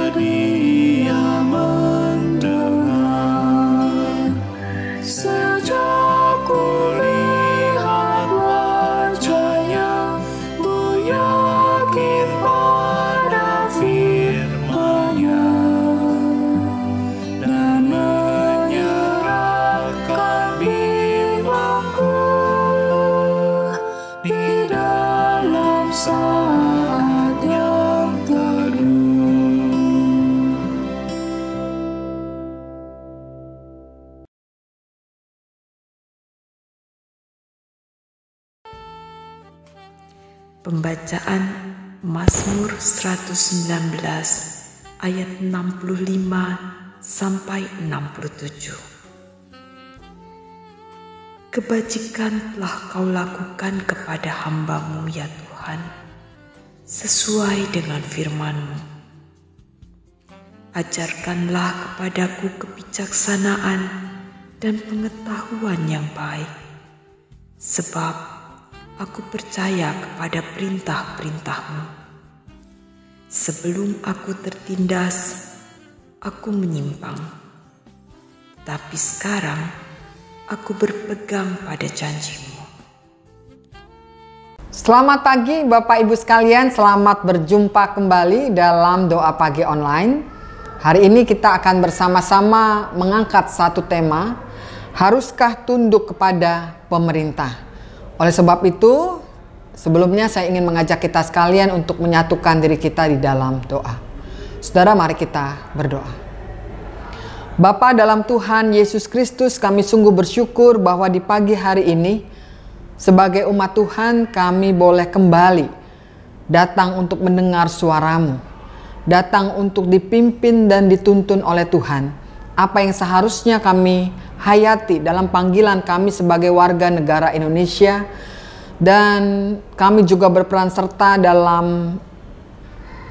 bersedia mendengar. Sejak kulihat wajahnya, ku yakin pada firman-Nya dan menyerahkan bimbangku di dalam saat yang teduh. Pembacaan Mazmur 119 ayat 65 sampai 67. Kebajikan telah kau lakukan kepada hamba-Mu ya Tuhan, sesuai dengan firman-Mu. Ajarkanlah kepadaku kebijaksanaan dan pengetahuan yang baik, sebab aku percaya kepada perintah-perintah-Mu. Sebelum aku tertindas, aku menyimpang. Tapi sekarang, aku berpegang pada janji-Mu. Selamat pagi Bapak Ibu sekalian, selamat berjumpa kembali dalam Doa Pagi Online. Hari ini kita akan bersama-sama mengangkat satu tema, haruskah tunduk kepada pemerintah? Oleh sebab itu, sebelumnya saya ingin mengajak kita sekalian untuk menyatukan diri kita di dalam doa. Saudara, mari kita berdoa. Bapa dalam Tuhan Yesus Kristus, kami sungguh bersyukur bahwa di pagi hari ini, sebagai umat Tuhan kami boleh kembali datang untuk mendengar suara-Mu, datang untuk dipimpin dan dituntun oleh Tuhan. Apa yang seharusnya kami hayati dalam panggilan kami sebagai warga negara Indonesia, dan kami juga berperan serta dalam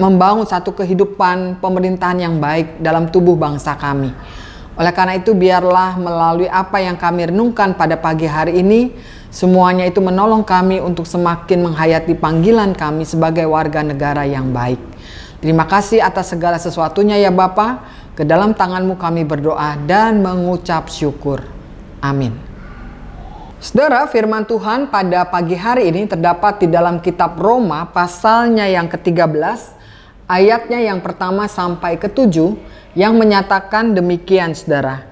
membangun satu kehidupan pemerintahan yang baik dalam tubuh bangsa kami. Oleh karena itu, biarlah melalui apa yang kami renungkan pada pagi hari ini, semuanya itu menolong kami untuk semakin menghayati panggilan kami sebagai warga negara yang baik. Terima kasih atas segala sesuatunya ya Bapa. Ke dalam tangan-Mu kami berdoa dan mengucap syukur. Amin. Saudara, firman Tuhan pada pagi hari ini terdapat di dalam kitab Roma pasalnya yang ke-13, ayatnya yang pertama sampai ke-7, yang menyatakan demikian saudara.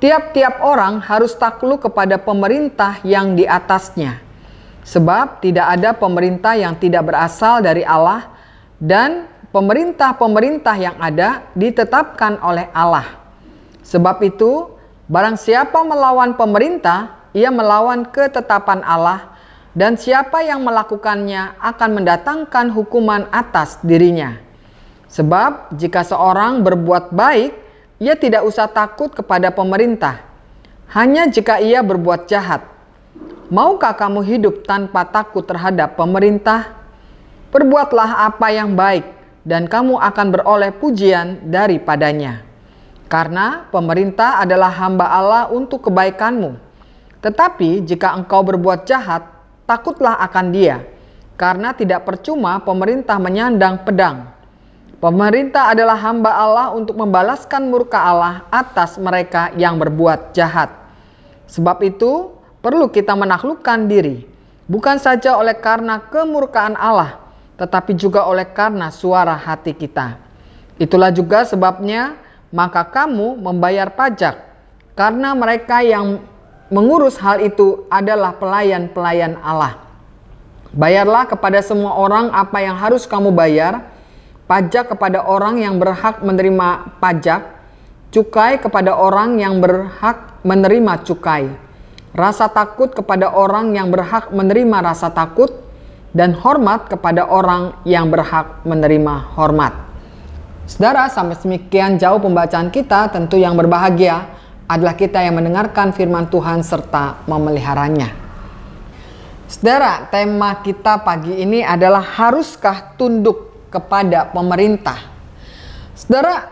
Tiap-tiap orang harus takluk kepada pemerintah yang di atasnya, sebab tidak ada pemerintah yang tidak berasal dari Allah, dan pemerintah-pemerintah yang ada ditetapkan oleh Allah. Sebab itu, barang siapa melawan pemerintah, ia melawan ketetapan Allah, dan siapa yang melakukannya akan mendatangkan hukuman atas dirinya. Sebab jika seorang berbuat baik, ia tidak usah takut kepada pemerintah, hanya jika ia berbuat jahat. Maukah kamu hidup tanpa takut terhadap pemerintah? Perbuatlah apa yang baik, dan kamu akan beroleh pujian daripadanya. Karena pemerintah adalah hamba Allah untuk kebaikanmu. Tetapi jika engkau berbuat jahat, takutlah akan dia, karena tidak percuma pemerintah menyandang pedang. Pemerintah adalah hamba Allah untuk membalaskan murka Allah atas mereka yang berbuat jahat. Sebab itu, perlu kita menaklukkan diri, bukan saja oleh karena kemurkaan Allah, tetapi juga oleh karena suara hati kita. Itulah juga sebabnya maka kamu membayar pajak, karena mereka yang mengurus hal itu adalah pelayan-pelayan Allah. Bayarlah kepada semua orang apa yang harus kamu bayar, pajak kepada orang yang berhak menerima pajak, cukai kepada orang yang berhak menerima cukai, rasa takut kepada orang yang berhak menerima rasa takut, dan hormat kepada orang yang berhak menerima hormat. Saudara, sampai demikian jauh pembacaan kita. Tentu yang berbahagia adalah kita yang mendengarkan firman Tuhan serta memeliharanya. Saudara, tema kita pagi ini adalah haruskah tunduk kepada pemerintah? Saudara,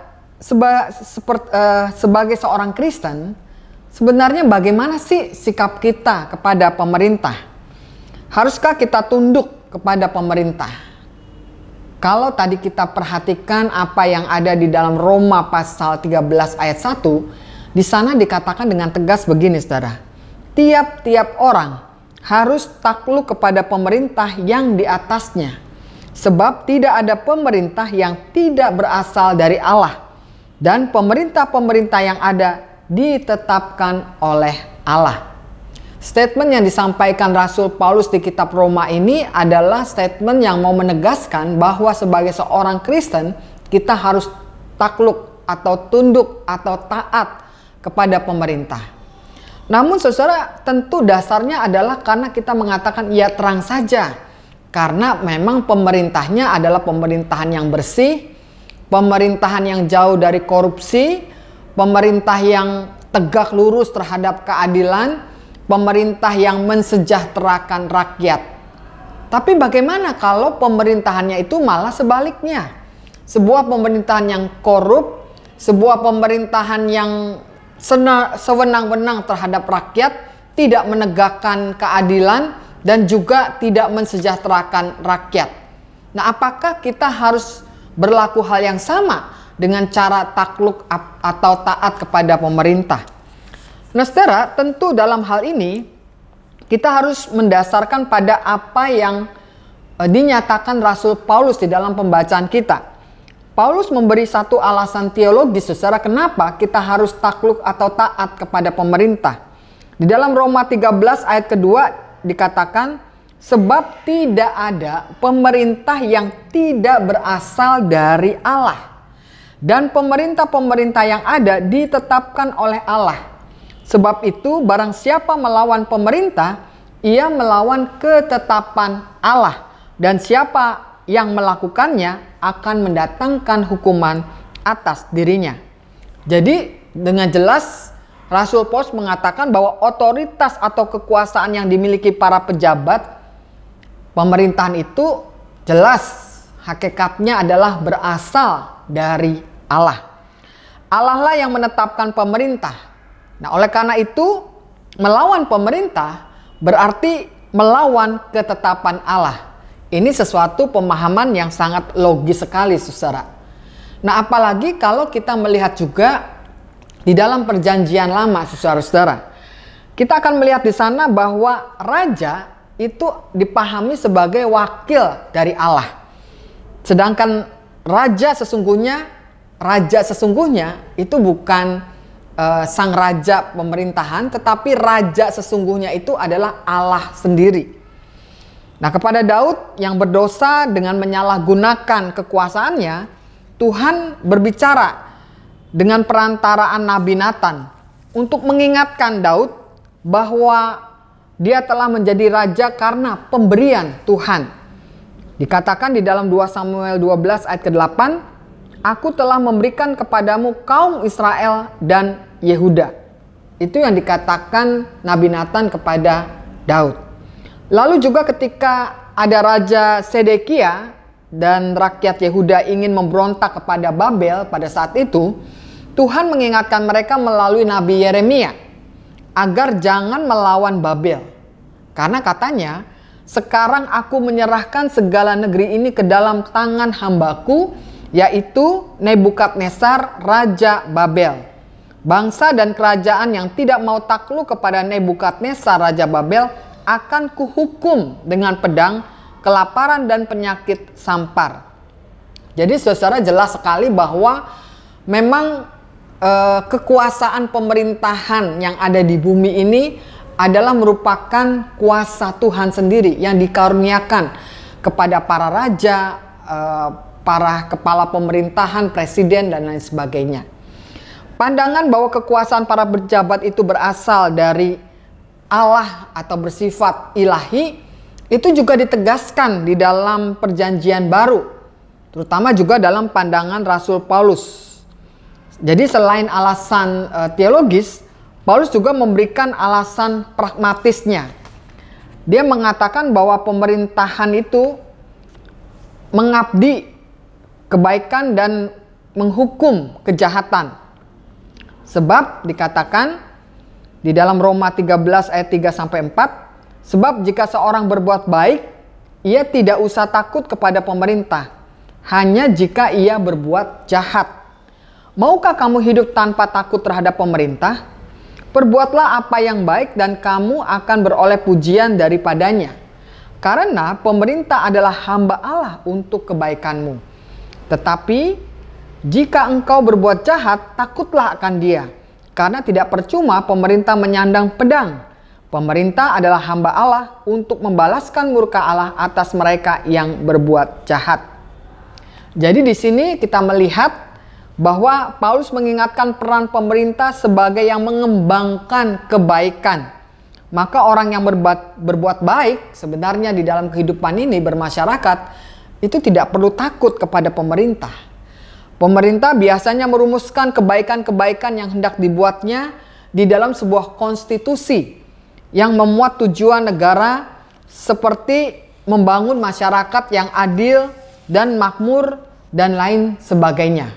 sebagai seorang Kristen, sebenarnya bagaimana sih sikap kita kepada pemerintah? Haruskah kita tunduk kepada pemerintah? Kalau tadi kita perhatikan apa yang ada di dalam Roma pasal 13 ayat 1, di sana dikatakan dengan tegas begini, saudara. Tiap-tiap orang harus takluk kepada pemerintah yang di atasnya. Sebab tidak ada pemerintah yang tidak berasal dari Allah. Dan pemerintah-pemerintah yang ada ditetapkan oleh Allah. Statement yang disampaikan Rasul Paulus di kitab Roma ini adalah statement yang mau menegaskan bahwa sebagai seorang Kristen kita harus takluk atau tunduk atau taat kepada pemerintah. Namun saudara, tentu dasarnya adalah karena kita mengatakan ya terang saja. Karena memang pemerintahnya adalah pemerintahan yang bersih, pemerintahan yang jauh dari korupsi, pemerintah yang tegak lurus terhadap keadilan, pemerintah yang mensejahterakan rakyat. Tapi bagaimana kalau pemerintahannya itu malah sebaliknya? Sebuah pemerintahan yang korup, sebuah pemerintahan yang sewenang-wenang terhadap rakyat, tidak menegakkan keadilan, dan juga tidak mensejahterakan rakyat. Nah, apakah kita harus berlaku hal yang sama dengan cara takluk atau taat kepada pemerintah? Nah, saudara, tentu dalam hal ini kita harus mendasarkan pada apa yang dinyatakan Rasul Paulus di dalam pembacaan kita. Paulus memberi satu alasan teologis, saudara, kenapa kita harus takluk atau taat kepada pemerintah. Di dalam Roma 13 ayat kedua dikatakan, sebab tidak ada pemerintah yang tidak berasal dari Allah. Dan pemerintah-pemerintah yang ada ditetapkan oleh Allah. Sebab itu barang siapa melawan pemerintah, ia melawan ketetapan Allah. Dan siapa yang melakukannya akan mendatangkan hukuman atas dirinya. Jadi dengan jelas Rasul Paulus mengatakan bahwa otoritas atau kekuasaan yang dimiliki para pejabat pemerintahan itu jelas hakikatnya adalah berasal dari Allah. Allah lah yang menetapkan pemerintah. Nah, oleh karena itu melawan pemerintah berarti melawan ketetapan Allah. Ini sesuatu pemahaman yang sangat logis sekali, saudara. Nah, apalagi kalau kita melihat juga di dalam perjanjian lama, saudara-saudara. Kita akan melihat di sana bahwa raja itu dipahami sebagai wakil dari Allah. Sedangkan raja sesungguhnya itu bukan sang raja pemerintahan, tetapi raja sesungguhnya itu adalah Allah sendiri. Nah, kepada Daud yang berdosa dengan menyalahgunakan kekuasaannya, Tuhan berbicara dengan perantaraan Nabi Nathan untuk mengingatkan Daud bahwa dia telah menjadi raja karena pemberian Tuhan. Dikatakan di dalam 2 Samuel 12 ayat ke-8, aku telah memberikan kepadamu kaum Israel dan Yehuda. Itu yang dikatakan Nabi Nathan kepada Daud. Lalu juga ketika ada Raja Sedekia dan rakyat Yehuda ingin memberontak kepada Babel pada saat itu, Tuhan mengingatkan mereka melalui Nabi Yeremia agar jangan melawan Babel. Karena katanya, sekarang aku menyerahkan segala negeri ini ke dalam tangan hambaku, yaitu Nebukadnezar Raja Babel. Bangsa dan kerajaan yang tidak mau takluk kepada Nebukadnezar Raja Babel akan kuhukum dengan pedang, kelaparan dan penyakit sampar. Jadi saudara, jelas sekali bahwa memang kekuasaan pemerintahan yang ada di bumi ini adalah merupakan kuasa Tuhan sendiri yang dikaruniakan kepada para raja, para kepala pemerintahan, presiden dan lain sebagainya. Pandangan bahwa kekuasaan para pejabat itu berasal dari Allah atau bersifat ilahi itu juga ditegaskan di dalam perjanjian baru, terutama juga dalam pandangan Rasul Paulus. Jadi selain alasan teologis, Paulus juga memberikan alasan pragmatisnya. Dia mengatakan bahwa pemerintahan itu mengabdi kebaikan dan menghukum kejahatan. Sebab dikatakan di dalam Roma 13 ayat 3-4, sebab jika seorang berbuat baik, ia tidak usah takut kepada pemerintah. hanya jika ia berbuat jahat. Maukah kamu hidup tanpa takut terhadap pemerintah? Perbuatlah apa yang baik dan kamu akan beroleh pujian daripadanya. Karena pemerintah adalah hamba Allah untuk kebaikanmu. Tetapi jika engkau berbuat jahat, takutlah akan dia. Karena tidak percuma pemerintah menyandang pedang. Pemerintah adalah hamba Allah untuk membalaskan murka Allah atas mereka yang berbuat jahat. Jadi di sini kita melihat bahwa Paulus mengingatkan peran pemerintah sebagai yang mengembangkan kebaikan. Maka orang yang berbuat baik sebenarnya di dalam kehidupan ini bermasyarakat itu tidak perlu takut kepada pemerintah. Pemerintah biasanya merumuskan kebaikan-kebaikan yang hendak dibuatnya di dalam sebuah konstitusi yang memuat tujuan negara seperti membangun masyarakat yang adil dan makmur dan lain sebagainya.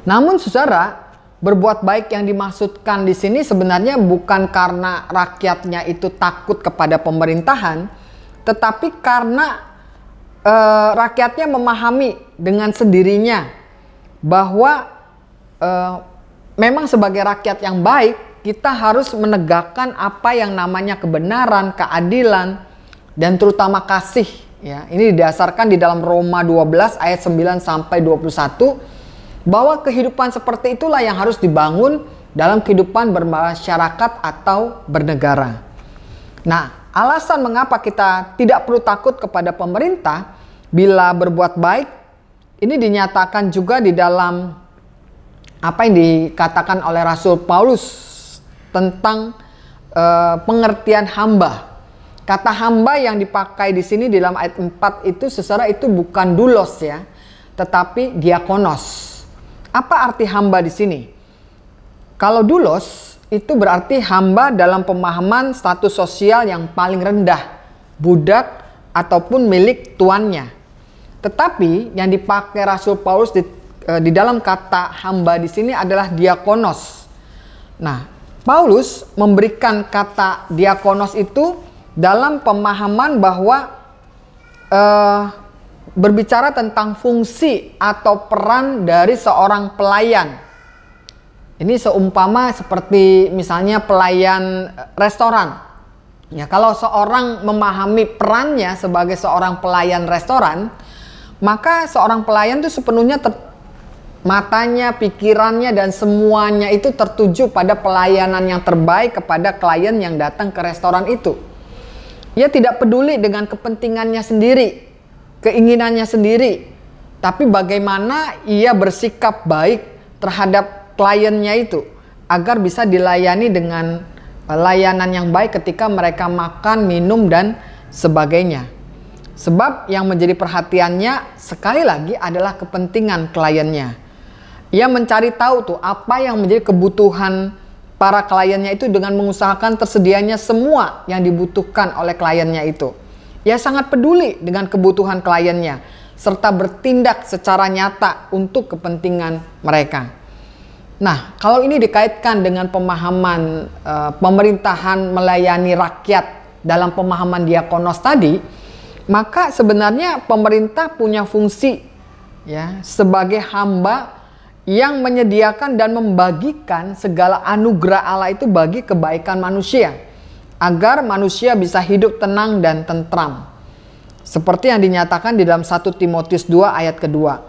Namun saudara, berbuat baik yang dimaksudkan di sini sebenarnya bukan karena rakyatnya itu takut kepada pemerintahan, tetapi karena rakyatnya memahami dengan sendirinya bahwa memang sebagai rakyat yang baik kita harus menegakkan apa yang namanya kebenaran, keadilan, dan terutama kasih. Ya, ini didasarkan di dalam Roma 12 ayat 9 sampai 21 bahwa kehidupan seperti itulah yang harus dibangun dalam kehidupan bermasyarakat atau bernegara. Nah, alasan mengapa kita tidak perlu takut kepada pemerintah bila berbuat baik ini dinyatakan juga di dalam apa yang dikatakan oleh Rasul Paulus tentang pengertian hamba. Kata hamba yang dipakai di sini di dalam ayat 4 itu secara itu bukan doulos ya, tetapi diakonos. Apa arti hamba di sini? Kalau doulos itu berarti hamba dalam pemahaman status sosial yang paling rendah, budak ataupun milik tuannya. Tetapi yang dipakai Rasul Paulus di dalam kata hamba di sini adalah diakonos. Nah, Paulus memberikan kata diakonos itu dalam pemahaman bahwa berbicara tentang fungsi atau peran dari seorang pelayan. Ini seumpama seperti misalnya pelayan restoran. Ya, kalau seorang memahami perannya sebagai seorang pelayan restoran, maka seorang pelayan itu sepenuhnya matanya, pikirannya, dan semuanya itu tertuju pada pelayanan yang terbaik kepada klien yang datang ke restoran itu. Ia tidak peduli dengan kepentingannya sendiri, keinginannya sendiri, tapi bagaimana ia bersikap baik terhadap kliennya itu agar bisa dilayani dengan layanan yang baik ketika mereka makan, minum, dan sebagainya. Sebab yang menjadi perhatiannya sekali lagi adalah kepentingan kliennya. Ia mencari tahu tuh apa yang menjadi kebutuhan para kliennya itu dengan mengusahakan tersedianya semua yang dibutuhkan oleh kliennya itu. Ia sangat peduli dengan kebutuhan kliennya serta bertindak secara nyata untuk kepentingan mereka. Nah, kalau ini dikaitkan dengan pemahaman pemerintahan melayani rakyat dalam pemahaman diakonos tadi, maka sebenarnya pemerintah punya fungsi ya sebagai hamba yang menyediakan dan membagikan segala anugerah Allah itu bagi kebaikan manusia, agar manusia bisa hidup tenang dan tentram. Seperti yang dinyatakan di dalam 1 Timotius 2 ayat kedua.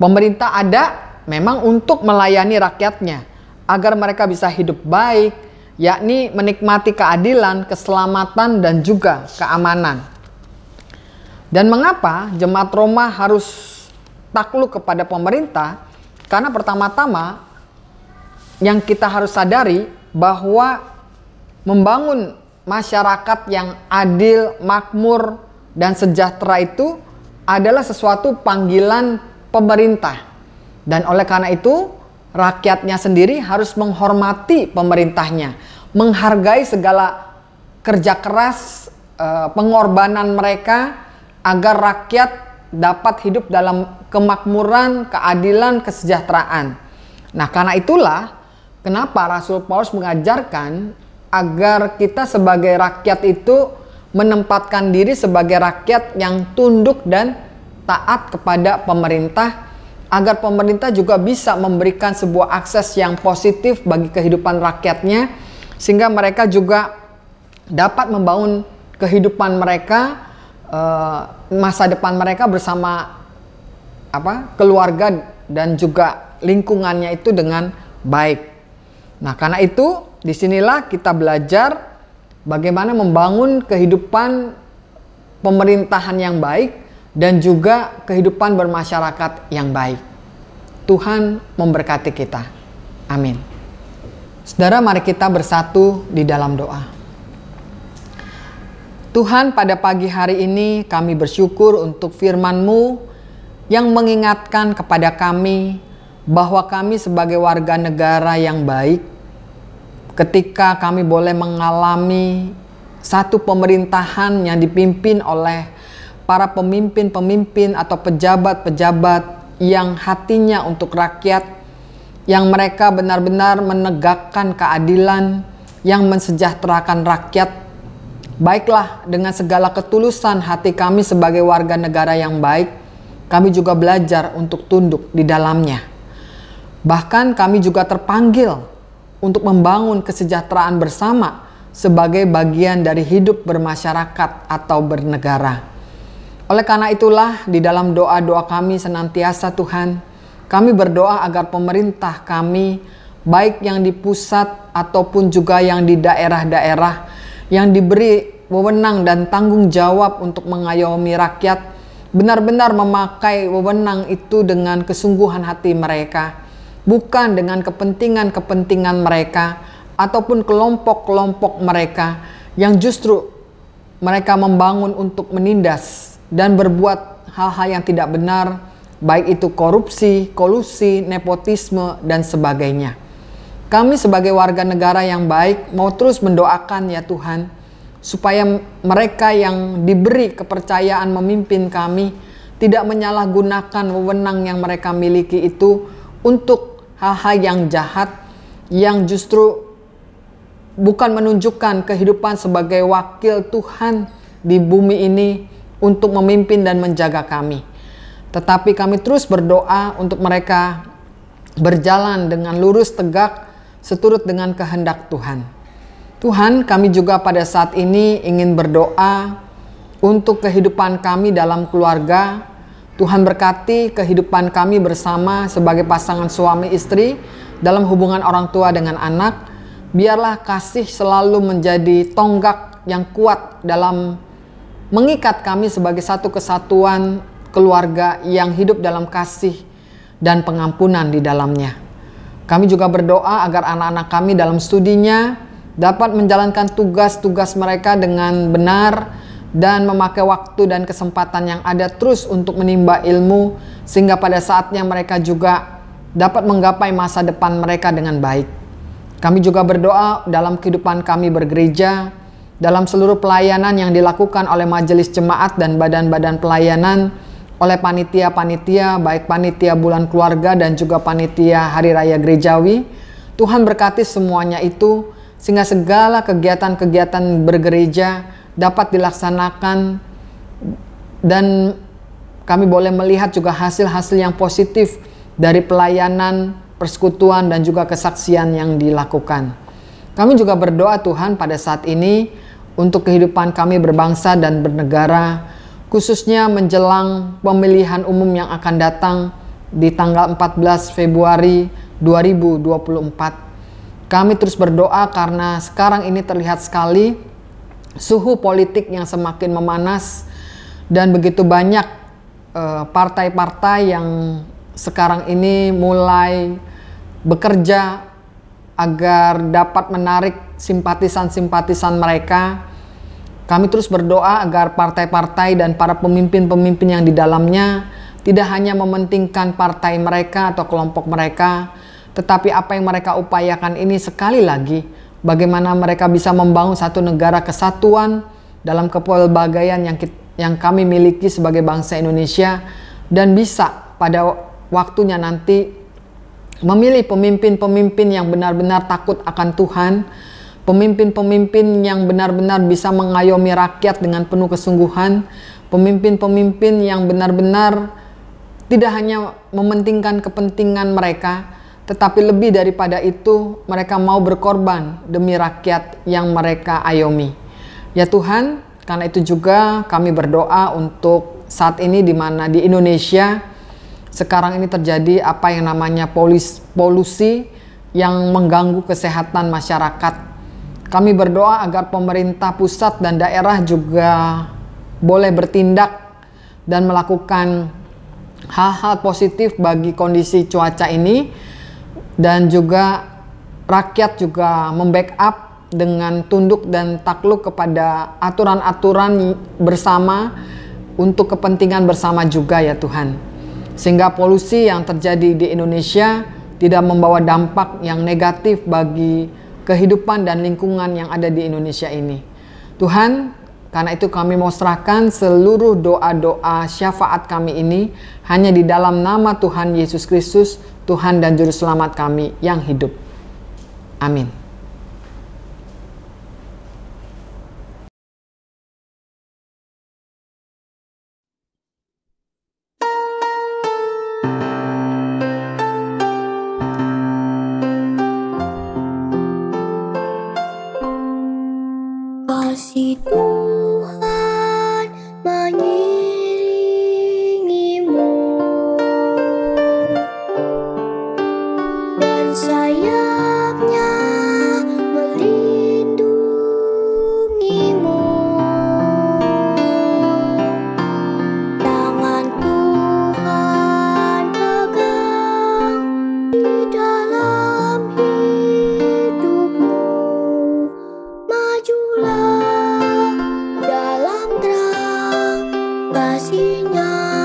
Pemerintah ada memang untuk melayani rakyatnya, agar mereka bisa hidup baik, yakni menikmati keadilan, keselamatan, dan juga keamanan. Dan mengapa jemaat Roma harus takluk kepada pemerintah? Karena pertama-tama yang kita harus sadari bahwa membangun masyarakat yang adil, makmur, dan sejahtera itu adalah sesuatu panggilan pemerintah. Dan oleh karena itu rakyatnya sendiri harus menghormati pemerintahnya, menghargai segala kerja keras, pengorbanan mereka agar rakyat dapat hidup dalam kemakmuran, keadilan, kesejahteraan. Nah, karena itulah kenapa Rasul Paulus mengajarkan agar kita sebagai rakyat itu menempatkan diri sebagai rakyat yang tunduk dan taat kepada pemerintah, agar pemerintah juga bisa memberikan sebuah akses yang positif bagi kehidupan rakyatnya, sehingga mereka juga dapat membangun kehidupan mereka, masa depan mereka bersama keluarga dan juga lingkungannya itu dengan baik. Nah, karena itu disinilah kita belajar bagaimana membangun kehidupan pemerintahan yang baik dan juga kehidupan bermasyarakat yang baik. Tuhan memberkati kita. Amin. Saudara, mari kita bersatu di dalam doa. Tuhan, pada pagi hari ini kami bersyukur untuk firman-Mu yang mengingatkan kepada kami bahwa kami sebagai warga negara yang baik, ketika kami boleh mengalami satu pemerintahan yang dipimpin oleh para pemimpin-pemimpin atau pejabat-pejabat yang hatinya untuk rakyat, yang mereka benar-benar menegakkan keadilan, yang mensejahterakan rakyat. Baiklah, dengan segala ketulusan hati kami sebagai warga negara yang baik, kami juga belajar untuk tunduk di dalamnya. Bahkan kami juga terpanggil untuk membangun kesejahteraan bersama sebagai bagian dari hidup bermasyarakat atau bernegara. Oleh karena itulah, di dalam doa-doa kami senantiasa Tuhan, kami berdoa agar pemerintah kami, baik yang di pusat ataupun juga yang di daerah-daerah, yang diberi wewenang dan tanggung jawab untuk mengayomi rakyat, benar-benar memakai wewenang itu dengan kesungguhan hati mereka, bukan dengan kepentingan-kepentingan mereka ataupun kelompok-kelompok mereka yang justru mereka membangun untuk menindas dan berbuat hal-hal yang tidak benar, baik itu korupsi, kolusi, nepotisme, dan sebagainya. Kami sebagai warga negara yang baik mau terus mendoakan ya Tuhan, supaya mereka yang diberi kepercayaan memimpin kami tidak menyalahgunakan wewenang yang mereka miliki itu untuk hal-hal yang jahat, yang justru bukan menunjukkan kehidupan sebagai wakil Tuhan di bumi ini untuk memimpin dan menjaga kami. Tetapi kami terus berdoa untuk mereka berjalan dengan lurus tegak seturut dengan kehendak Tuhan. Tuhan, kami juga pada saat ini ingin berdoa untuk kehidupan kami dalam keluarga. Tuhan berkati kehidupan kami bersama sebagai pasangan suami istri dalam hubungan orang tua dengan anak. Biarlah kasih selalu menjadi tonggak yang kuat dalam mengikat kami sebagai satu kesatuan keluarga yang hidup dalam kasih dan pengampunan di dalamnya. Kami juga berdoa agar anak-anak kami dalam studinya dapat menjalankan tugas-tugas mereka dengan benar dan memakai waktu dan kesempatan yang ada terus untuk menimba ilmu, sehingga pada saatnya mereka juga dapat menggapai masa depan mereka dengan baik. Kami juga berdoa dalam kehidupan kami bergereja, dalam seluruh pelayanan yang dilakukan oleh majelis jemaat dan badan-badan pelayanan, oleh panitia-panitia, baik panitia bulan keluarga dan juga panitia hari raya gerejawi. Tuhan berkati semuanya itu, sehingga segala kegiatan-kegiatan bergereja dapat dilaksanakan dan kami boleh melihat juga hasil-hasil yang positif dari pelayanan, persekutuan, dan juga kesaksian yang dilakukan. Kami juga berdoa Tuhan pada saat ini untuk kehidupan kami berbangsa dan bernegara, khususnya menjelang pemilihan umum yang akan datang di tanggal 14 Februari 2024. Kami terus berdoa karena sekarang ini terlihat sekali suhu politik yang semakin memanas dan begitu banyak partai-partai yang sekarang ini mulai bekerja agar dapat menarik simpatisan-simpatisan mereka. Kami terus berdoa agar partai-partai dan para pemimpin-pemimpin yang di dalamnya tidak hanya mementingkan partai mereka atau kelompok mereka, tetapi apa yang mereka upayakan ini sekali lagi, bagaimana mereka bisa membangun satu negara kesatuan dalam kepelbagaian yang kami miliki sebagai bangsa Indonesia, dan bisa pada waktunya nanti memilih pemimpin-pemimpin yang benar-benar takut akan Tuhan, pemimpin-pemimpin yang benar-benar bisa mengayomi rakyat dengan penuh kesungguhan, pemimpin-pemimpin yang benar-benar tidak hanya mementingkan kepentingan mereka, tetapi lebih daripada itu mereka mau berkorban demi rakyat yang mereka ayomi. Ya Tuhan, karena itu juga kami berdoa untuk saat ini di mana di Indonesia sekarang ini terjadi apa yang namanya polusi yang mengganggu kesehatan masyarakat. Kami berdoa agar pemerintah pusat dan daerah juga boleh bertindak dan melakukan hal-hal positif bagi kondisi cuaca ini, dan juga rakyat juga membackup dengan tunduk dan takluk kepada aturan-aturan bersama untuk kepentingan bersama juga ya Tuhan, sehingga polusi yang terjadi di Indonesia tidak membawa dampak yang negatif bagi kehidupan dan lingkungan yang ada di Indonesia ini. Tuhan, karena itu kami mau serahkan seluruh doa-doa syafaat kami ini hanya di dalam nama Tuhan Yesus Kristus, Tuhan dan Juru Selamat kami yang hidup. Amin. Kasih Tuhan mengiringimu dan sayapnya melindungimu. Tangan Tuhan pegang di dalam hidupmu. Majulah dalam terang kasih-Nya.